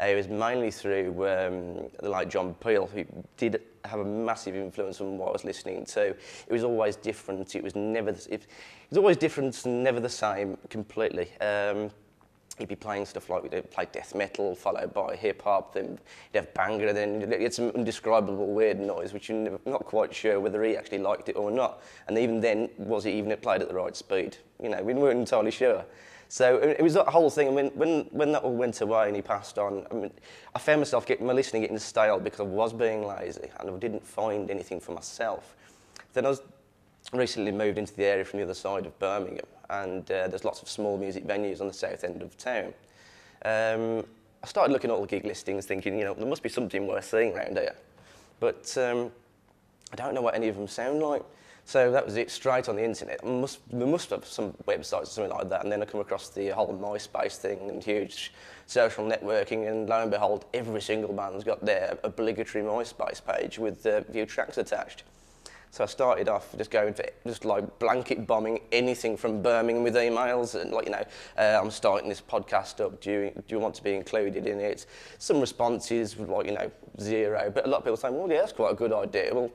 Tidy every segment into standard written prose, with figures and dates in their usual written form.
It was mainly through the late John Peel, who did have a massive influence on what I was listening to. It was always different. It was always different and never the same completely. He'd be playing stuff like we'd play death metal, followed by hip hop, then he'd have banger, and then you'd get some indescribable weird noise, which you're not quite sure whether he actually liked it or not. And even then, was it even played at the right speed? You know, we weren't entirely sure. So it was that whole thing. I mean, when that all went away and he passed on, I mean, I found myself my listening getting stale because I was being lazy and I didn't find anything for myself. Then I was recently moved into the area from the other side of Birmingham, and there's lots of small music venues on the south end of town. I started looking at all the gig listings, thinking, you know, there must be something worth seeing around here, but I don't know what any of them sound like. So that was it, straight on the internet. We must have some websites or something like that, and then I come across the whole MySpace thing and huge social networking, and lo and behold, every single band's got their obligatory MySpace page with a few tracks attached. So I started off just going for like blanket bombing anything from Birmingham with emails, and like, you know, I'm starting this podcast up. Do you want to be included in it? Some responses were like, you know, 0, but a lot of people saying, well, yeah, that's quite a good idea. Well,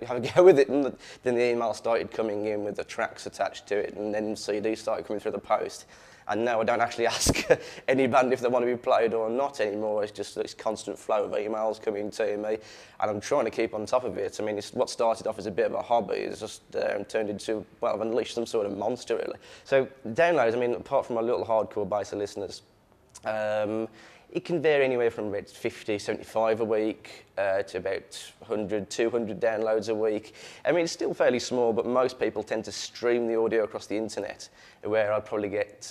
have a go with it. And then the email started coming in with the tracks attached to it, and then CDs started coming through the post. And now I don't actually ask any band if they want to be played or not anymore. It's just this constant flow of emails coming to me, and I'm trying to keep on top of it. I mean, what started off as a bit of a hobby is just turned into, well, I've unleashed some sort of monster, really. So downloads, I mean, apart from my little hardcore base of listeners, it can vary anywhere from about 50, 75 a week to about 100, 200 downloads a week. I mean, it's still fairly small, but most people tend to stream the audio across the internet, where I probably get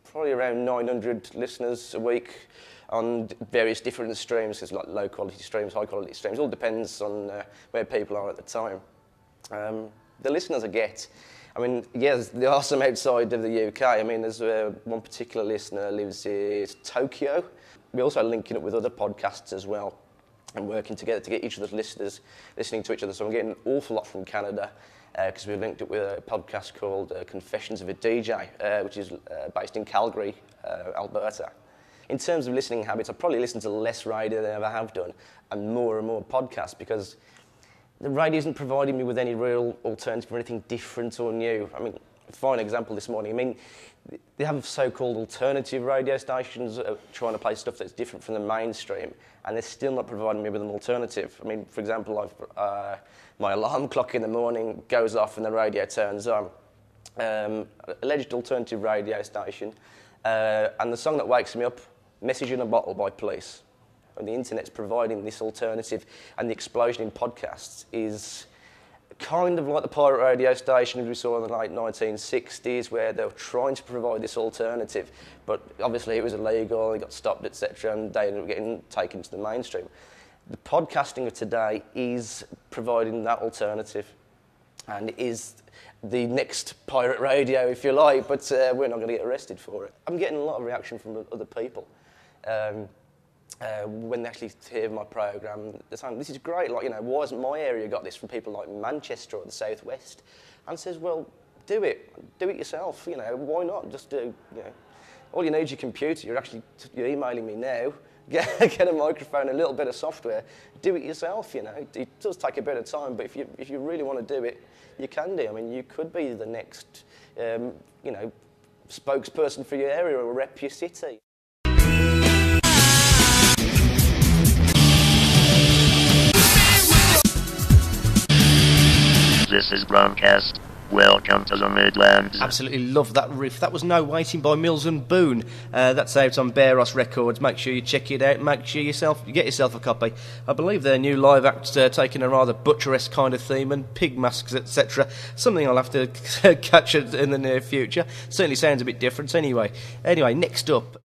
probably around 900 listeners a week on various different streams. There's like low quality streams, high quality streams. It all depends on where people are at the time. The listeners I get, I mean, yes, there are some outside of the UK. I mean, there's one particular listener lives in Tokyo. We're also linking up with other podcasts as well and working together to get each of those listeners listening to each other. So I'm getting an awful lot from Canada because we've linked up with a podcast called Confessions of a DJ, which is based in Calgary, Alberta. In terms of listening habits, I probably listen to less radio than I ever have done, and more podcasts, because the radio isn't providing me with any real alternative or anything different or new. I mean, a fine example this morning. I mean, they have so-called alternative radio stations trying to play stuff that's different from the mainstream, and they're still not providing me with an alternative. I mean, for example, my alarm clock in the morning goes off and the radio turns on. Alleged alternative radio station, and the song that wakes me up, Message in a Bottle by Police. And the internet's providing this alternative, and the explosion in podcasts is kind of like the pirate radio stations we saw in the late 1960s, where they were trying to provide this alternative, but obviously it was illegal, it got stopped, etc., and they ended up getting taken to the mainstream. The podcasting of today is providing that alternative, and it is the next pirate radio, if you like, but we're not going to get arrested for it. I'm getting a lot of reaction from other people. When they actually hear my programme, they're saying, this is great, like, you know, why hasn't my area got this, from people like Manchester or the Southwest? And says, well, do it yourself, you know, why not? Just do, you know, all you need is your computer, you're emailing me now, get a microphone, a little bit of software, do it yourself, you know. It does take a bit of time, but if you really want to do it, you can do. I mean, you could be the next, you know, spokesperson for your area or rep your city. This is Brumcast. Welcome to the Midlands. Absolutely love that riff. That was No Waiting by Mills and Boone. That's out on Bearos Records. Make sure you check it out. Make sure you get yourself a copy. I believe their new live act's taking a rather butcheresque kind of theme, and pig masks, etc. Something I'll have to catch in the near future. Certainly sounds a bit different anyway. Anyway, next up,